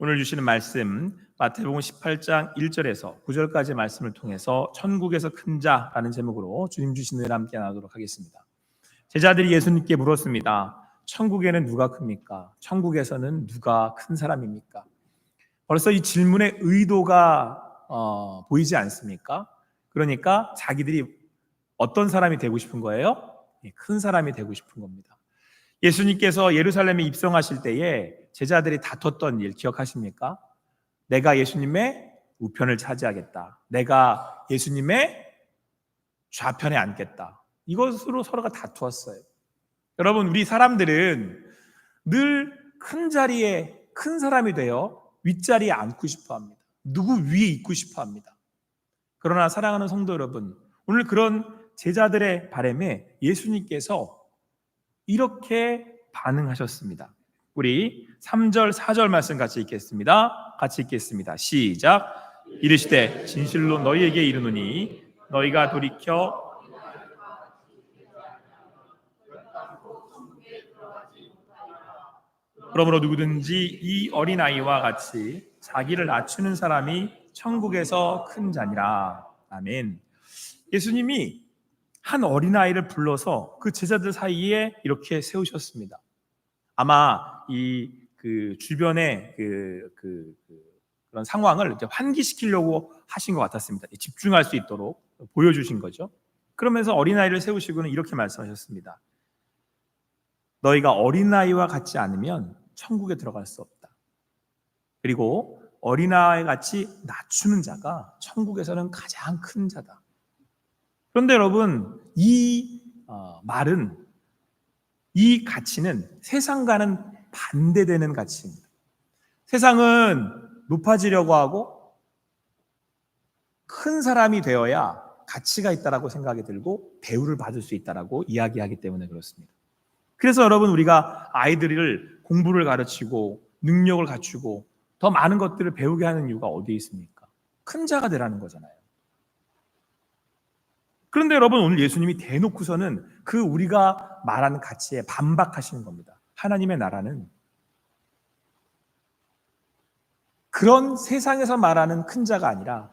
오늘 주시는 말씀 마태복음 18장 1절에서 9절까지 말씀을 통해서 천국에서 큰 자라는 제목으로 주님 주신 을 함께 나누도록 하겠습니다. 제자들이 예수님께 물었습니다. 천국에는 누가 큽니까? 천국에서는 누가 큰 사람입니까? 벌써 이 질문의 의도가 보이지 않습니까? 그러니까 자기들이 어떤 사람이 되고 싶은 거예요? 큰 사람이 되고 싶은 겁니다. 예수님께서 예루살렘에 입성하실 때에 제자들이 다퉜던 일 기억하십니까? 내가 예수님의 우편을 차지하겠다. 내가 예수님의 좌편에 앉겠다. 이것으로 서로가 다투었어요. 여러분, 우리 사람들은 늘 큰 자리에 큰 사람이 되어 윗자리에 앉고 싶어 합니다. 누구 위에 있고 싶어 합니다. 그러나 사랑하는 성도 여러분, 오늘 그런 제자들의 바람에 예수님께서 이렇게 반응하셨습니다. 우리 3절, 4절 말씀 같이 읽겠습니다. 같이 읽겠습니다. 시작. 이르시되 진실로 너희에게 이르노니 너희가 돌이켜 그러므로 누구든지 이 어린아이와 같이 자기를 낮추는 사람이 천국에서 큰 자니라. 아멘. 예수님이 한 어린아이를 불러서 그 제자들 사이에 이렇게 세우셨습니다. 아마 주변의 그런 상황을 이제 환기시키려고 하신 것 같았습니다. 집중할 수 있도록 보여주신 거죠. 그러면서 어린아이를 세우시고는 이렇게 말씀하셨습니다. 너희가 어린아이와 같지 않으면 천국에 들어갈 수 없다. 그리고 어린아이 같이 낮추는 자가 천국에서는 가장 큰 자다. 그런데 여러분, 이 말은, 이 가치는 세상과는 반대되는 가치입니다. 세상은 높아지려고 하고 큰 사람이 되어야 가치가 있다라고 생각이 들고 대우를 받을 수 있다라고 이야기하기 때문에 그렇습니다. 그래서 여러분, 우리가 아이들을 공부를 가르치고 능력을 갖추고 더 많은 것들을 배우게 하는 이유가 어디에 있습니까? 큰 자가 되라는 거잖아요. 그런데 여러분, 오늘 예수님이 대놓고서는 그 우리가 말하는 가치에 반박하시는 겁니다. 하나님의 나라는 그런 세상에서 말하는 큰 자가 아니라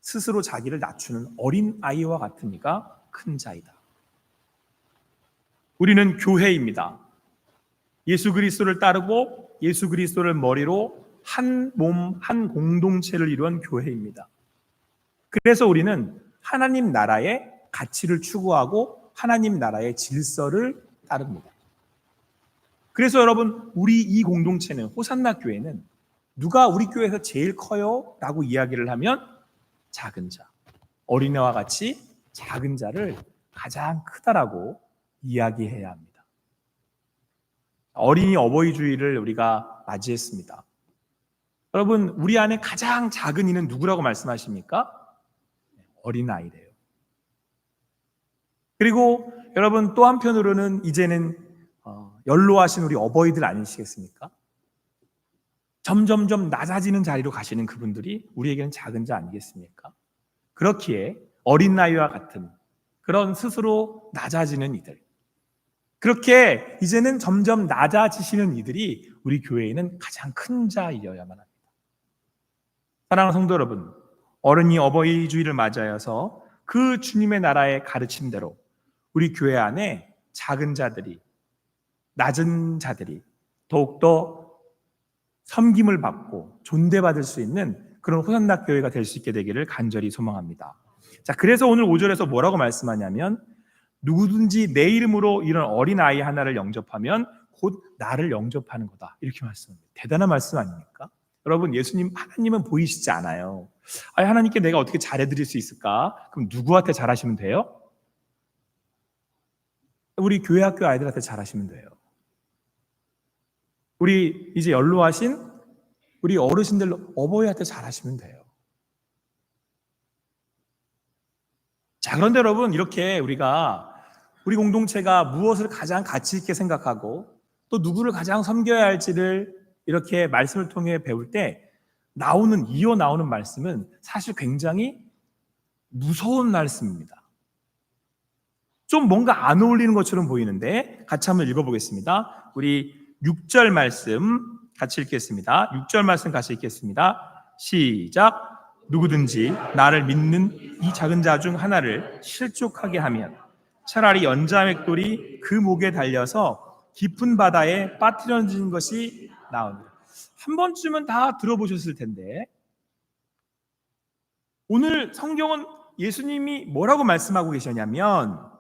스스로 자기를 낮추는 어린 아이와 같은 이가 큰 자이다. 우리는 교회입니다. 예수 그리스도를 따르고 예수 그리스도를 머리로 한 몸, 한 공동체를 이루는 교회입니다. 그래서 우리는 하나님 나라의 가치를 추구하고 하나님 나라의 질서를 따릅니다. 그래서 여러분, 우리 이 공동체는, 호산나 교회는 누가 우리 교회에서 제일 커요? 라고 이야기를 하면 작은 자, 어린애와 같이 작은 자를 가장 크다라고 이야기해야 합니다. 어린이 어버이주의를 우리가 맞이했습니다. 여러분, 우리 안에 가장 작은 이는 누구라고 말씀하십니까? 어린아이래요. 그리고 여러분, 또 한편으로는 이제는 연로하신 우리 어버이들 아니시겠습니까? 점점점 낮아지는 자리로 가시는 그분들이 우리에게는 작은 자 아니겠습니까? 그렇기에 어린아이와 같은 그런 스스로 낮아지는 이들, 그렇게 이제는 점점 낮아지시는 이들이 우리 교회에는 가장 큰 자이어야만 합니다. 사랑하는 성도 여러분, 어른이 어버이주의를 맞이하여서 그 주님의 나라의 가르침대로 우리 교회 안에 작은 자들이, 낮은 자들이 더욱더 섬김을 받고 존대받을 수 있는 그런 호산나 교회가 될 수 있게 되기를 간절히 소망합니다. 자, 그래서 오늘 5절에서 뭐라고 말씀하냐면 누구든지 내 이름으로 이런 어린아이 하나를 영접하면 곧 나를 영접하는 거다. 이렇게 말씀합니다. 대단한 말씀 아닙니까? 여러분, 하나님은 보이시지 않아요. 하나님께 내가 어떻게 잘해드릴 수 있을까? 그럼 누구한테 잘하시면 돼요? 우리 교회 학교 아이들한테 잘하시면 돼요. 우리 이제 연로하신 우리 어르신들 어버이한테 잘하시면 돼요. 자, 그런데 여러분, 이렇게 우리 공동체가 무엇을 가장 가치 있게 생각하고 또 누구를 가장 섬겨야 할지를 이렇게 말씀을 통해 배울 때 이어 나오는 말씀은 사실 굉장히 무서운 말씀입니다. 좀 뭔가 안 어울리는 것처럼 보이는데 같이 한번 읽어보겠습니다. 우리 6절 말씀 같이 읽겠습니다. 6절 말씀 같이 읽겠습니다. 시작. 누구든지 나를 믿는 이 작은 자 중 하나를 실족하게 하면 차라리 연자맥돌이 그 목에 달려서 깊은 바다에 빠뜨려지는 것이 나으니라. 한 번쯤은 다 들어보셨을 텐데 오늘 성경은 예수님이 뭐라고 말씀하고 계시냐면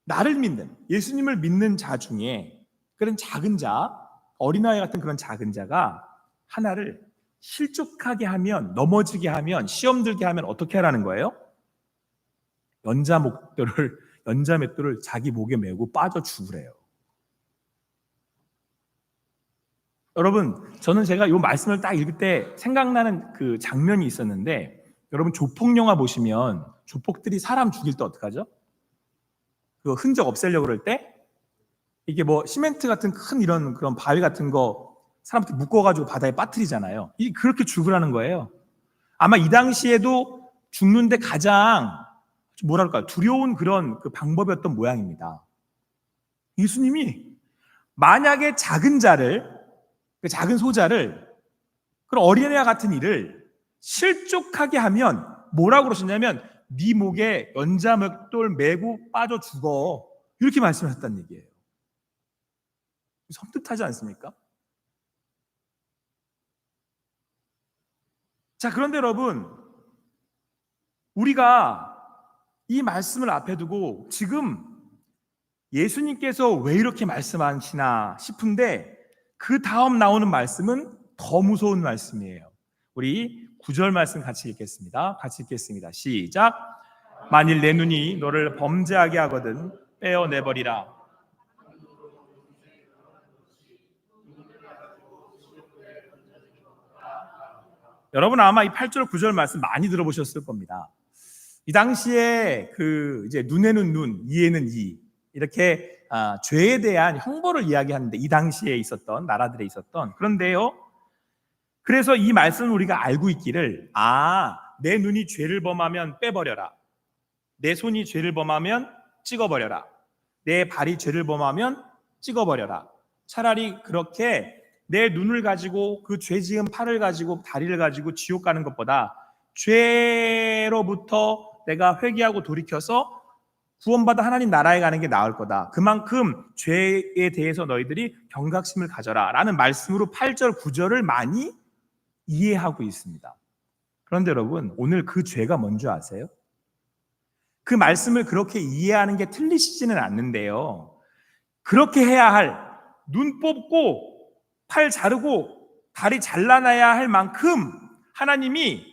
나를 믿는, 예수님을 믿는 자 중에 그런 작은 자, 어린아이 같은 그런 작은 자가 하나를 실족하게 하면, 넘어지게 하면, 시험 들게 하면 어떻게 하라는 거예요? 연자맷돌을 자기 목에 메고 빠져 죽으래요. 여러분, 저는 제가 이 말씀을 딱 읽을 때 생각나는 그 장면이 있었는데, 여러분 조폭 영화 보시면 조폭들이 사람 죽일 때 어떡하죠? 그 흔적 없애려고 그럴 때 이게 뭐 시멘트 같은 큰 이런 그런 바위 같은 거 사람한테 묶어가지고 바다에 빠뜨리잖아요. 그렇게 죽으라는 거예요. 아마 이 당시에도 죽는데 가장 뭐랄까 두려운 그런 그 방법이었던 모양입니다. 예수님이 만약에 작은 자를, 그 작은 소자를, 그런 어린애와 같은 이를 실족하게 하면 뭐라고 그러셨냐면 네 목에 연자맥돌 메고 빠져 죽어, 이렇게 말씀하셨다는 얘기예요. 섬뜩하지 않습니까? 자, 그런데 여러분, 우리가 이 말씀을 앞에 두고 지금 예수님께서 왜 이렇게 말씀하시나 싶은데 그 다음 나오는 말씀은 더 무서운 말씀이에요. 우리 9절 말씀 같이 읽겠습니다. 같이 읽겠습니다. 시작. 만일 내 눈이 너를 범죄하게 하거든 빼어내버리라. 여러분 아마 이 8절 9절 말씀 많이 들어보셨을 겁니다. 이 당시에 그 이제 눈에는 눈, 이에는 이, 이렇게 죄에 대한 형벌을 이야기하는데 이 당시에 있었던 나라들에 있었던, 그런데요, 그래서 이 말씀을 우리가 알고 있기를, 내 눈이 죄를 범하면 빼버려라, 내 손이 죄를 범하면 찍어버려라, 내 발이 죄를 범하면 찍어버려라. 차라리 그렇게 내 눈을 가지고 그 죄 지은 팔을 가지고 다리를 가지고 지옥 가는 것보다 죄로부터 내가 회개하고 돌이켜서 구원받아 하나님 나라에 가는 게 나을 거다. 그만큼 죄에 대해서 너희들이 경각심을 가져라 라는 말씀으로 8절 9절을 많이 이해하고 있습니다. 그런데 여러분, 오늘 그 죄가 뭔지 아세요? 그 말씀을 그렇게 이해하는 게 틀리시지는 않는데요, 그렇게 해야 할, 눈 뽑고 팔 자르고 다리 잘라놔야 할 만큼 하나님이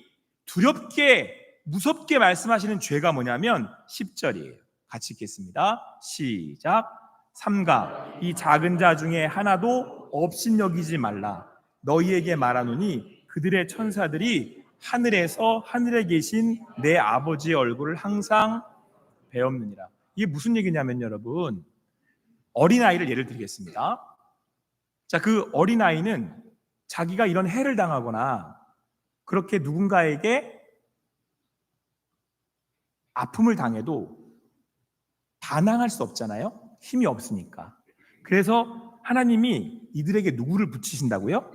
두렵게 무섭게 말씀하시는 죄가 뭐냐면 10절이에요. 같이 읽겠습니다. 시작. 삼가 이 작은 자 중에 하나도 업신여기지 말라. 너희에게 말하노니 그들의 천사들이 하늘에서 하늘에 계신 내 아버지의 얼굴을 항상 배옵느니라. 이게 무슨 얘기냐면 여러분, 어린아이를 예를 들겠습니다. 자, 그 어린아이는 자기가 이런 해를 당하거나 그렇게 누군가에게 아픔을 당해도 반항할 수 없잖아요. 힘이 없으니까. 그래서 하나님이 이들에게 누구를 붙이신다고요?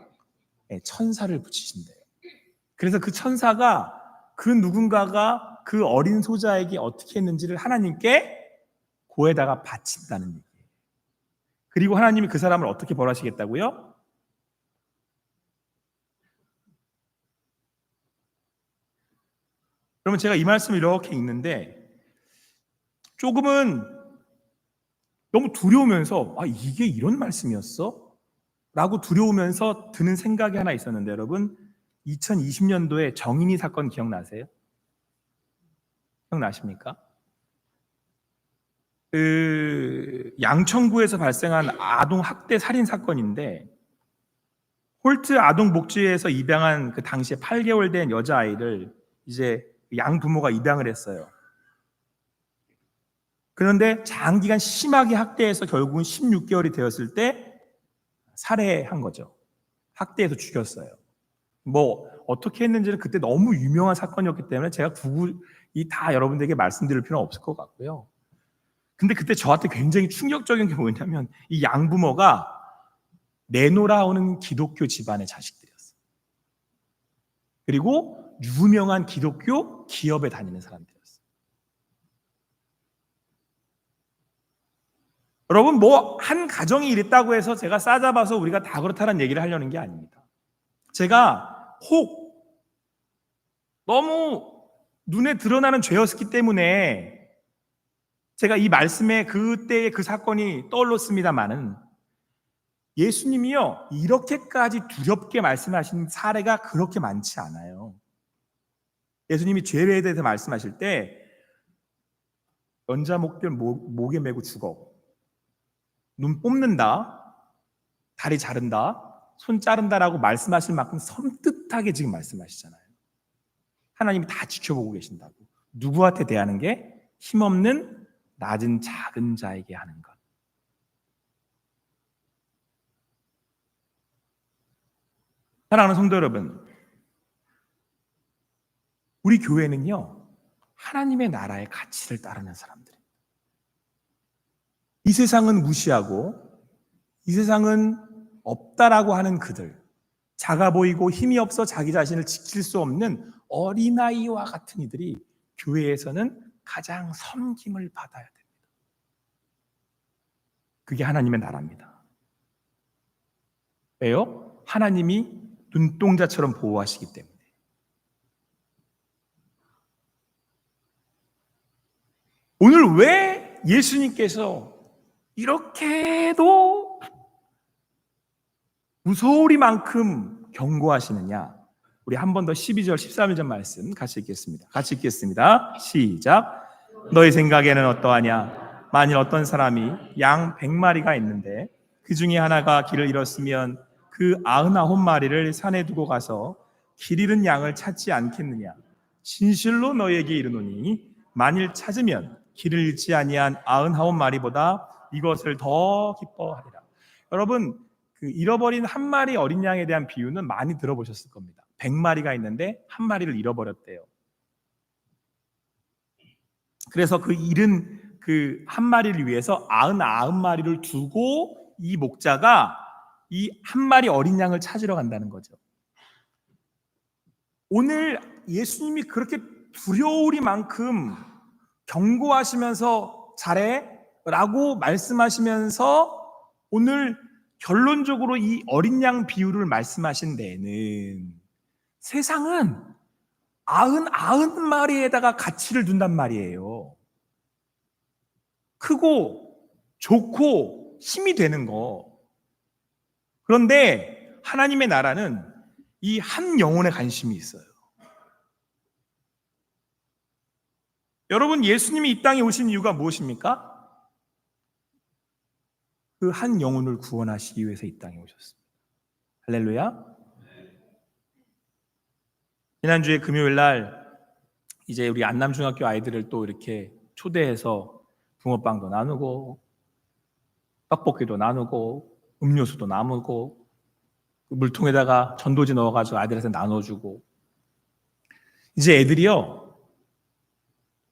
네, 천사를 붙이신대요. 그래서 그 천사가 그 누군가가 그 어린 소자에게 어떻게 했는지를 하나님께 고에다가 바친다는 얘기예요. 그리고 하나님이 그 사람을 어떻게 벌하시겠다고요? 그러면 제가 이 말씀을 이렇게 읽는데 조금은 너무 두려우면서 이게 이런 말씀이었어? 라고 두려우면서 드는 생각이 하나 있었는데, 여러분 2020년도에 정인이 사건 기억나세요? 기억나십니까? 그 양천구에서 발생한 아동 학대 살인 사건인데, 홀트 아동 복지회에서 입양한 그 당시에 8개월 된 여자아이를 이제 양 부모가 입양을 했어요. 그런데 장기간 심하게 학대해서 결국은 16개월이 되었을 때 살해한 거죠. 학대해서 죽였어요. 뭐 어떻게 했는지는 그때 너무 유명한 사건이었기 때문에 제가 구글이 다 여러분들에게 말씀드릴 필요는 없을 것 같고요. 근데 그때 저한테 굉장히 충격적인 게 뭐냐면 이 양부모가 내노라오는 기독교 집안의 자식들이었어요. 그리고 유명한 기독교 기업에 다니는 사람들이었어요. 여러분, 뭐 한 가정이 이랬다고 해서 제가 싸잡아서 우리가 다 그렇다는 얘기를 하려는 게 아닙니다. 제가 혹 너무 눈에 드러나는 죄였기 때문에 제가 이 말씀에 그때의 그 사건이 떠올랐습니다마는, 예수님이요 이렇게까지 두렵게 말씀하신 사례가 그렇게 많지 않아요. 예수님이 죄에 대해서 말씀하실 때 연자목들 목에 메고 죽어, 눈 뽑는다, 다리 자른다, 손 자른다라고 말씀하실 만큼 섬뜩하게 지금 말씀하시잖아요. 하나님이 다 지켜보고 계신다고. 누구한테 대하는 게? 힘없는 낮은 작은 자에게 하는 것. 사랑하는 성도 여러분, 우리 교회는요 하나님의 나라의 가치를 따르는 사람들입니다. 이 세상은 무시하고 이 세상은 없다라고 하는 그들, 작아 보이고 힘이 없어 자기 자신을 지킬 수 없는 어린아이와 같은 이들이 교회에서는 가장 섬김을 받아야 됩니다. 그게 하나님의 나라입니다. 왜요? 하나님이 눈동자처럼 보호하시기 때문에. 오늘 왜 예수님께서 이렇게도 무서우리만큼 경고하시느냐? 우리 한 번 더 12절 13절 말씀 같이 읽겠습니다. 같이 읽겠습니다. 시작. 너희 생각에는 어떠하냐? 만일 어떤 사람이 양 100마리가 있는데 그 중에 하나가 길을 잃었으면 그 99마리를 산에 두고 가서 길 잃은 양을 찾지 않겠느냐? 진실로 너희에게 이르노니 만일 찾으면 길을 잃지 아니한 99마리보다 이것을 더 기뻐하리라. 여러분, 그 잃어버린 한 마리 어린 양에 대한 비유는 많이 들어보셨을 겁니다. 100마리가 있는데 한 마리를 잃어버렸대요. 그래서 그 잃은 그 한 마리를 위해서 99마리를 두고 이 목자가 이 한 마리 어린 양을 찾으러 간다는 거죠. 오늘 예수님이 그렇게 두려우리만큼 경고하시면서 잘해 라고 말씀하시면서 오늘 결론적으로 이 어린 양 비유를 말씀하신 데에는 세상은 99마리에다가 가치를 둔단 말이에요. 크고 좋고 힘이 되는 거. 그런데 하나님의 나라는 이 한 영혼에 관심이 있어요. 여러분, 예수님이 이 땅에 오신 이유가 무엇입니까? 그 한 영혼을 구원하시기 위해서 이 땅에 오셨습니다. 할렐루야. 지난주에 금요일 날 이제 우리 안남중학교 아이들을 또 이렇게 초대해서 붕어빵도 나누고 떡볶이도 나누고 음료수도 나누고 물통에다가 전도지 넣어가지고 아이들한테 나눠주고, 이제 애들이요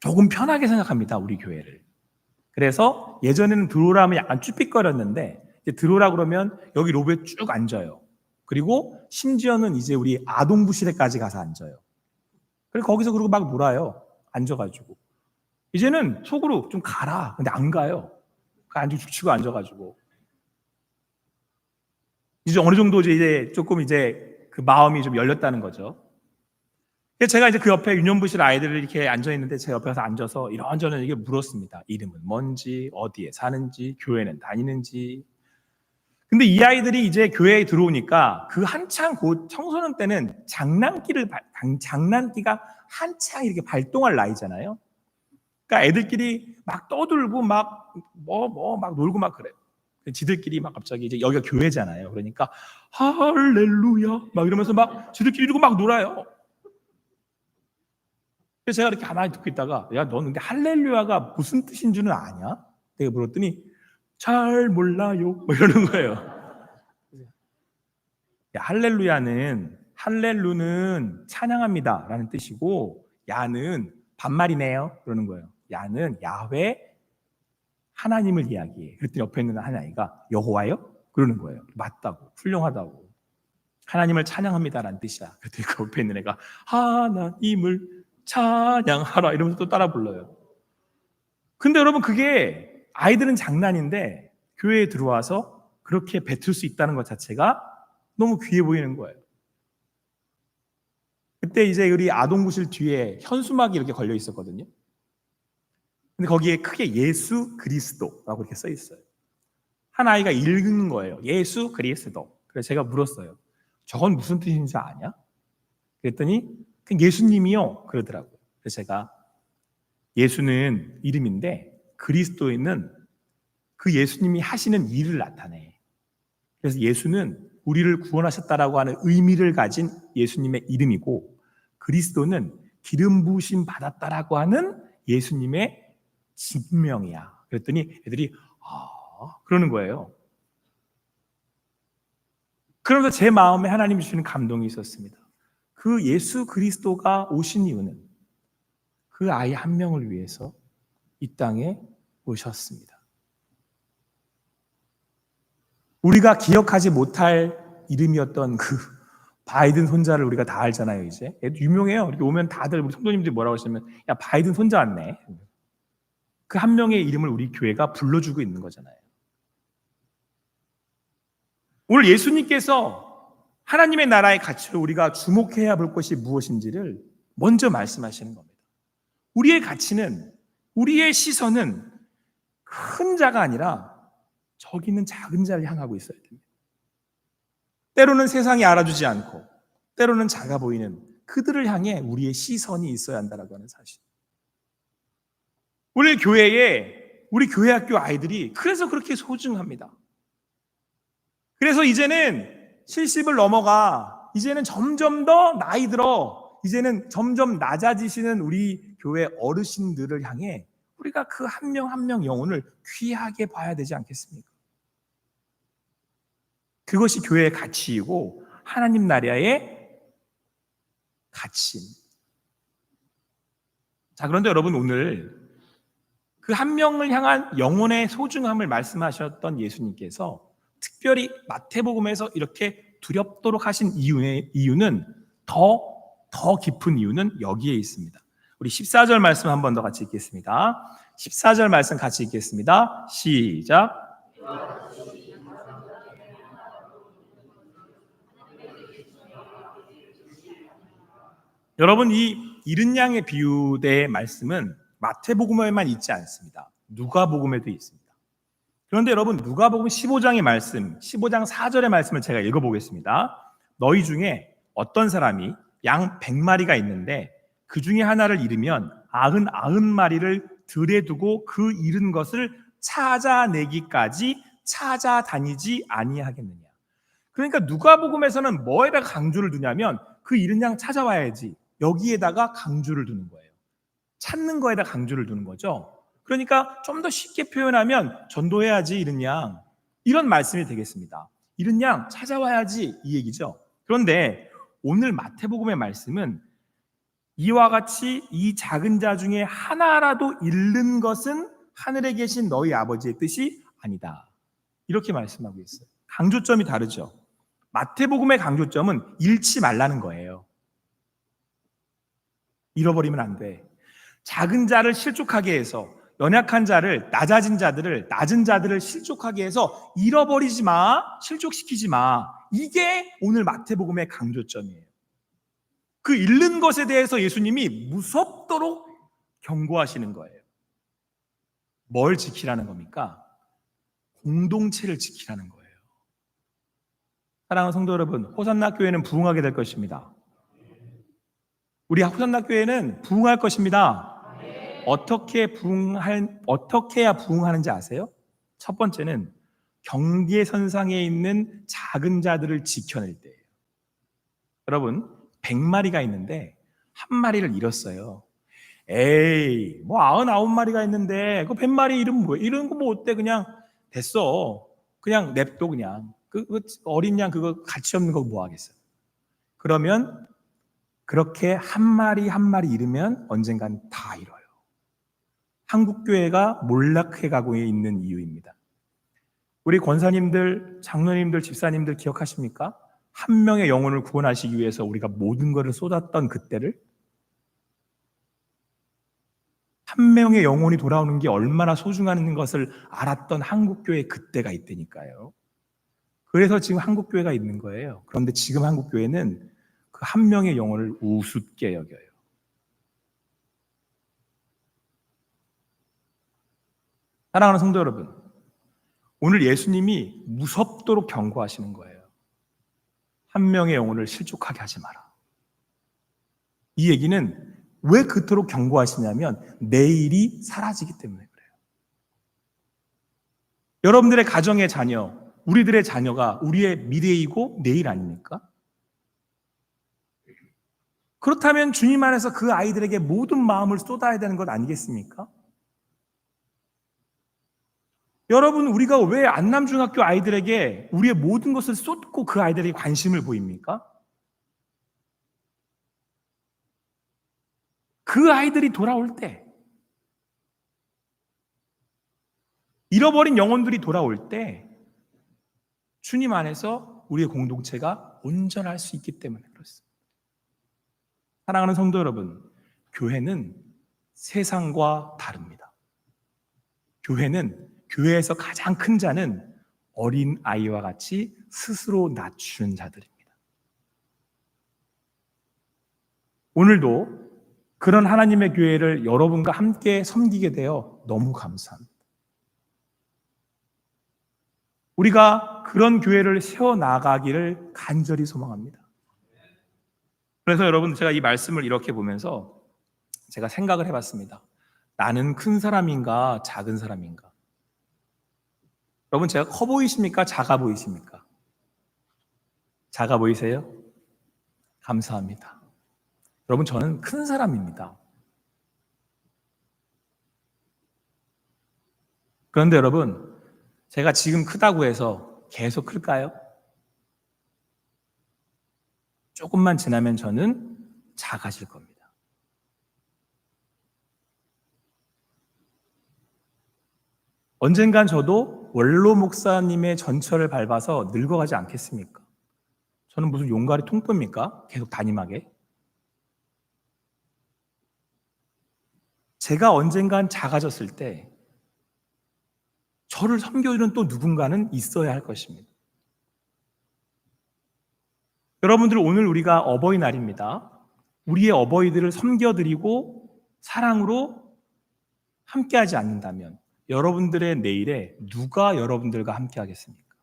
조금 편하게 생각합니다, 우리 교회를. 그래서 예전에는 들어오라 하면 약간 쭈삣거렸는데 이제 들어오라 그러면 여기 로비에 쭉 앉아요. 그리고 심지어는 이제 우리 아동부실에까지 가서 앉아요. 그리고 거기서 그러고 막 놀아요, 앉아가지고. 이제는 속으로 좀 가라, 근데 안 가요. 앉아 죽치고 앉아가지고. 이제 어느 정도 이제 조금 이제 그 마음이 좀 열렸다는 거죠. 제가 이제 그 옆에 유년부실 아이들을 이렇게 앉아 있는데 제 옆에 가서 앉아서 이런저런 이게 물었습니다. 이름은 뭔지, 어디에 사는지, 교회는 다니는지. 근데 이 아이들이 이제 교회에 들어오니까 그 한창 그 청소년 때는 장난기가 한창 이렇게 발동할 나이잖아요. 그러니까 애들끼리 막 떠들고 막 놀고 막 그래요. 지들끼리 막 갑자기 이제 여기가 교회잖아요. 그러니까 할렐루야 막 이러면서 막 지들끼리 이러고 막 놀아요. 그래서 제가 이렇게 가만히 듣고 있다가, 야, 너 근데 할렐루야가 무슨 뜻인 줄은 아냐? 내가 물었더니 잘 몰라요 뭐 이러는 거예요. 야, 할렐루는 찬양합니다 라는 뜻이고, 야는 반말이네요 그러는 거예요. 야는 야훼 하나님을 이야기해. 그랬더니 옆에 있는 한 아이가 여호와요? 그러는 거예요. 맞다고, 훌륭하다고. 하나님을 찬양합니다라는 뜻이야. 그랬더니 그 옆에 있는 애가 하나님을 찬양하라 이러면서 또 따라 불러요. 근데 여러분 그게 아이들은 장난인데 교회에 들어와서 그렇게 뱉을 수 있다는 것 자체가 너무 귀해 보이는 거예요. 그때 이제 우리 아동부실 뒤에 현수막이 이렇게 걸려 있었거든요. 근데 거기에 크게 예수 그리스도라고 이렇게 써 있어요. 한 아이가 읽는 거예요. 예수 그리스도. 그래서 제가 물었어요. 저건 무슨 뜻인지 아냐? 그랬더니 그냥 예수님이요 그러더라고요. 그래서 제가 예수는 이름인데 그리스도인은 그 예수님이 하시는 일을 나타내. 그래서 예수는 우리를 구원하셨다라고 하는 의미를 가진 예수님의 이름이고 그리스도는 기름 부으심 받았다라고 하는 예수님의 진명이야. 그랬더니 애들이 그러는 거예요. 그러면서 제 마음에 하나님이 주시는 감동이 있었습니다. 그 예수 그리스도가 오신 이유는 그 아이 한 명을 위해서 이 땅에 오셨습니다. 우리가 기억하지 못할 이름이었던 그 바이든 손자를 우리가 다 알잖아요. 이제 유명해요. 이렇게 오면 다들 우리 성도님들이 뭐라고 하시면 야 바이든 손자 왔네. 그 한 명의 이름을 우리 교회가 불러주고 있는 거잖아요. 오늘 예수님께서 하나님의 나라의 가치를 우리가 주목해야 볼 것이 무엇인지를 먼저 말씀하시는 겁니다. 우리의 가치는, 우리의 시선은 큰 자가 아니라 저기 있는 작은 자를 향하고 있어야 됩니다. 때로는 세상이 알아주지 않고 때로는 작아 보이는 그들을 향해 우리의 시선이 있어야 한다고 하는 사실. 우리 교회 학교 아이들이 그래서 그렇게 소중합니다. 그래서 이제는 70을 넘어가 이제는 점점 더 나이 들어 이제는 점점 낮아지시는 우리 교회 어르신들을 향해 우리가 그 한 명 한 명 영혼을 귀하게 봐야 되지 않겠습니까? 그것이 교회의 가치이고 하나님 나라의 가치입니다. 자, 그런데 여러분 오늘 그 한 명을 향한 영혼의 소중함을 말씀하셨던 예수님께서 특별히 마태복음에서 이렇게 두렵도록 하신 이유는 더 깊은 이유는 여기에 있습니다. 우리 14절 말씀 한 번 더 같이 읽겠습니다. 14절 말씀 같이 읽겠습니다. 시작. 여러분 이 이른 양의 비유의 말씀은 마태복음에만 있지 않습니다. 누가복음에도 있습니다. 그런데 여러분 누가복음 15장의 말씀, 15장 4절의 말씀을 제가 읽어보겠습니다. 너희 중에 어떤 사람이 양 100마리가 있는데 그 중에 하나를 잃으면 99마리를 들에 두고 그 잃은 것을 찾아내기까지 찾아다니지 아니하겠느냐. 그러니까 누가복음에서는 뭐에다가 강조를 두냐면 그 잃은 양 찾아와야지 여기에다가 강조를 두는 거예요. 찾는 거에다 강조를 두는 거죠. 그러니까 좀 더 쉽게 표현하면 전도해야지 잃은 양 이런 말씀이 되겠습니다. 잃은 양 찾아와야지 이 얘기죠. 그런데 오늘 마태복음의 말씀은 이와 같이 이 작은 자 중에 하나라도 잃는 것은 하늘에 계신 너희 아버지의 뜻이 아니다. 이렇게 말씀하고 있어요. 강조점이 다르죠. 마태복음의 강조점은 잃지 말라는 거예요. 잃어버리면 안 돼. 작은 자를 실족하게 해서 연약한 자를 낮아진 자들을 낮은 자들을 실족하게 해서 잃어버리지 마, 실족시키지 마. 이게 오늘 마태복음의 강조점이에요. 그 잃는 것에 대해서 예수님이 무섭도록 경고하시는 거예요. 뭘 지키라는 겁니까? 공동체를 지키라는 거예요. 사랑하는 성도 여러분, 호산나 교회는 부흥하게 될 것입니다. 우리 호산나 교회는 부흥할 것입니다. 어떻게 해야 부흥하는지 아세요? 첫 번째는 경계선상에 있는 작은 자들을 지켜낼 때예요. 여러분 100마리가 있는데 한 마리를 잃었어요. 에이 뭐 99마리가 있는데 그 100마리 잃으면 뭐야? 잃은 거 뭐 어때? 그냥 됐어. 그냥 냅둬 그냥. 그 어린 양 그거 가치 없는 거 뭐 하겠어요? 그러면 그렇게 한 마리 한 마리 잃으면 언젠간 다 잃어요. 한국교회가 몰락해 가고 있는 이유입니다. 우리 권사님들, 장로님들, 집사님들 기억하십니까? 한 명의 영혼을 구원하시기 위해서 우리가 모든 것을 쏟았던 그때를, 한 명의 영혼이 돌아오는 게 얼마나 소중한 것을 알았던 한국교회 그때가 있다니까요. 그래서 지금 한국교회가 있는 거예요. 그런데 지금 한국교회는 그 한 명의 영혼을 우습게 여겨요. 사랑하는 성도 여러분, 오늘 예수님이 무섭도록 경고하시는 거예요. 한 명의 영혼을 실족하게 하지 마라. 이 얘기는 왜 그토록 경고하시냐면 내일이 사라지기 때문에 그래요. 여러분들의 가정의 자녀, 우리들의 자녀가 우리의 미래이고 내일 아닙니까? 그렇다면 주님 안에서 그 아이들에게 모든 마음을 쏟아야 되는 것 아니겠습니까? 여러분, 우리가 왜 안남중학교 아이들에게 우리의 모든 것을 쏟고 그 아이들에게 관심을 보입니까? 그 아이들이 돌아올 때, 잃어버린 영혼들이 돌아올 때 주님 안에서 우리의 공동체가 온전할 수 있기 때문에 그렇습니다. 사랑하는 성도 여러분, 교회는 세상과 다릅니다. 교회에서 가장 큰 자는 어린 아이와 같이 스스로 낮추는 자들입니다. 오늘도 그런 하나님의 교회를 여러분과 함께 섬기게 되어 너무 감사합니다. 우리가 그런 교회를 세워나가기를 간절히 소망합니다. 그래서 여러분, 제가 이 말씀을 이렇게 보면서 제가 생각을 해봤습니다. 나는 큰 사람인가 작은 사람인가? 여러분, 제가 커 보이십니까? 작아 보이십니까? 작아 보이세요? 감사합니다. 여러분, 저는 큰 사람입니다. 그런데 여러분, 제가 지금 크다고 해서 계속 클까요? 조금만 지나면 저는 작아질 겁니다. 언젠간 저도 원로 목사님의 전철을 밟아서 늙어가지 않겠습니까? 저는 무슨 용가리 통뼈입니까? 계속 담임하게. 제가 언젠간 작아졌을 때 저를 섬겨주는 또 누군가는 있어야 할 것입니다. 여러분들, 오늘 우리가 어버이날입니다. 우리의 어버이들을 섬겨드리고 사랑으로 함께하지 않는다면 여러분들의 내일에 누가 여러분들과 함께하겠습니까?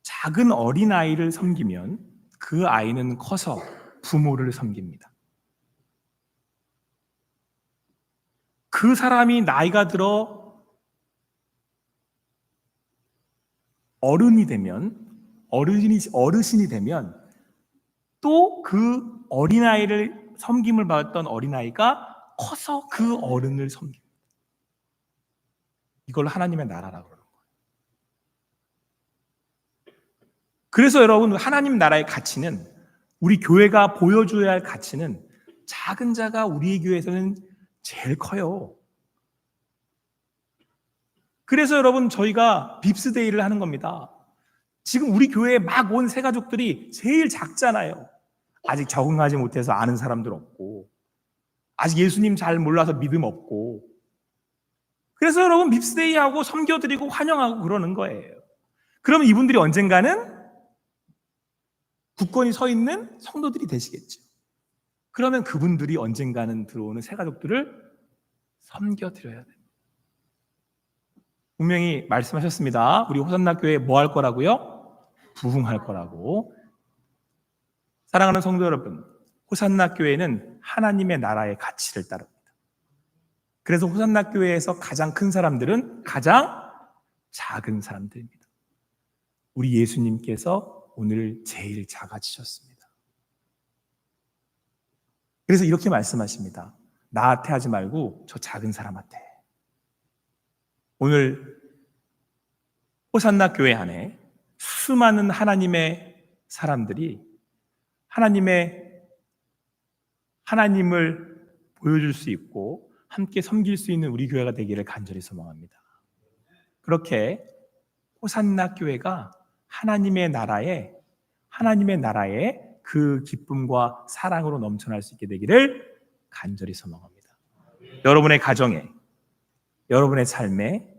작은 어린아이를 섬기면 그 아이는 커서 부모를 섬깁니다. 그 사람이 나이가 들어 어른이 되면, 어르신이 되면 또 그 어린아이를 섬김을 받았던 어린아이가 커서 그 어른을 섬깁니다. 이걸 하나님의 나라라고 그러는 거예요. 그래서 여러분, 하나님 나라의 가치는, 우리 교회가 보여줘야 할 가치는 작은 자가 우리 교회에서는 제일 커요. 그래서 여러분, 저희가 빕스데이를 하는 겁니다. 지금 우리 교회에 막 온 새가족들이 제일 작잖아요. 아직 적응하지 못해서 아는 사람들 없고, 아직 예수님 잘 몰라서 믿음 없고. 그래서 여러분, 빕스데이하고 섬겨드리고 환영하고 그러는 거예요. 그러면 이분들이 언젠가는 굳건히 서 있는 성도들이 되시겠죠. 그러면 그분들이 언젠가는 들어오는 새가족들을 섬겨드려야 됩니다. 분명히 말씀하셨습니다. 우리 호산나 교회 뭐 할 거라고요? 부흥할 거라고. 사랑하는 성도 여러분, 호산나 교회는 하나님의 나라의 가치를 따릅니다. 그래서 호산나 교회에서 가장 큰 사람들은 가장 작은 사람들입니다. 우리 예수님께서 오늘 제일 작아지셨습니다. 그래서 이렇게 말씀하십니다. 나한테 하지 말고 저 작은 사람한테. 오늘 호산나 교회 안에 수많은 하나님의 사람들이 하나님을 보여줄 수 있고 함께 섬길 수 있는 우리 교회가 되기를 간절히 소망합니다. 그렇게 호산나 교회가 하나님의 나라에 그 기쁨과 사랑으로 넘쳐날 수 있게 되기를 간절히 소망합니다. 여러분의 가정에, 여러분의 삶에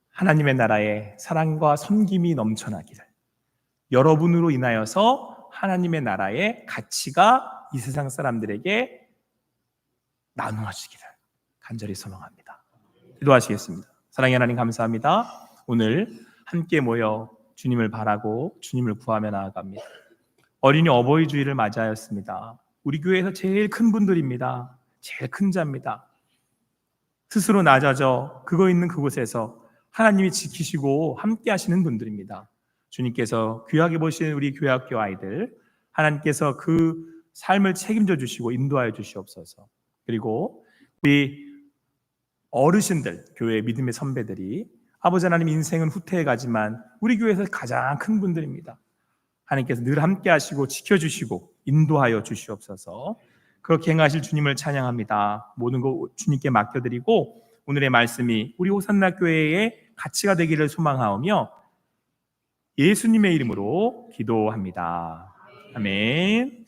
하나님의 나라의 사랑과 섬김이 넘쳐나기를, 여러분으로 인하여서 하나님의 나라의 가치가 이 세상 사람들에게 나누어지기를 간절히 소망합니다. 기도하시겠습니다. 사랑의 하나님, 감사합니다. 오늘 함께 모여 주님을 바라고 주님을 구하며 나아갑니다. 어린이 어버이 주일을 맞이하였습니다. 우리 교회에서 제일 큰 분들입니다. 제일 큰 자입니다. 스스로 낮아져 그거 있는 그곳에서 하나님이 지키시고 함께 하시는 분들입니다. 주님께서 귀하게 보시는 우리 교회학교 아이들, 하나님께서 그 삶을 책임져 주시고 인도하여 주시옵소서. 그리고 우리 어르신들, 교회의 믿음의 선배들이 아버지 하나님, 인생은 후퇴해 가지만 우리 교회에서 가장 큰 분들입니다. 하나님께서 늘 함께 하시고 지켜주시고 인도하여 주시옵소서. 그렇게 행하실 주님을 찬양합니다. 모든 것 주님께 맡겨드리고 오늘의 말씀이 우리 호산나 교회의 가치가 되기를 소망하오며 예수님의 이름으로 기도합니다. 아멘.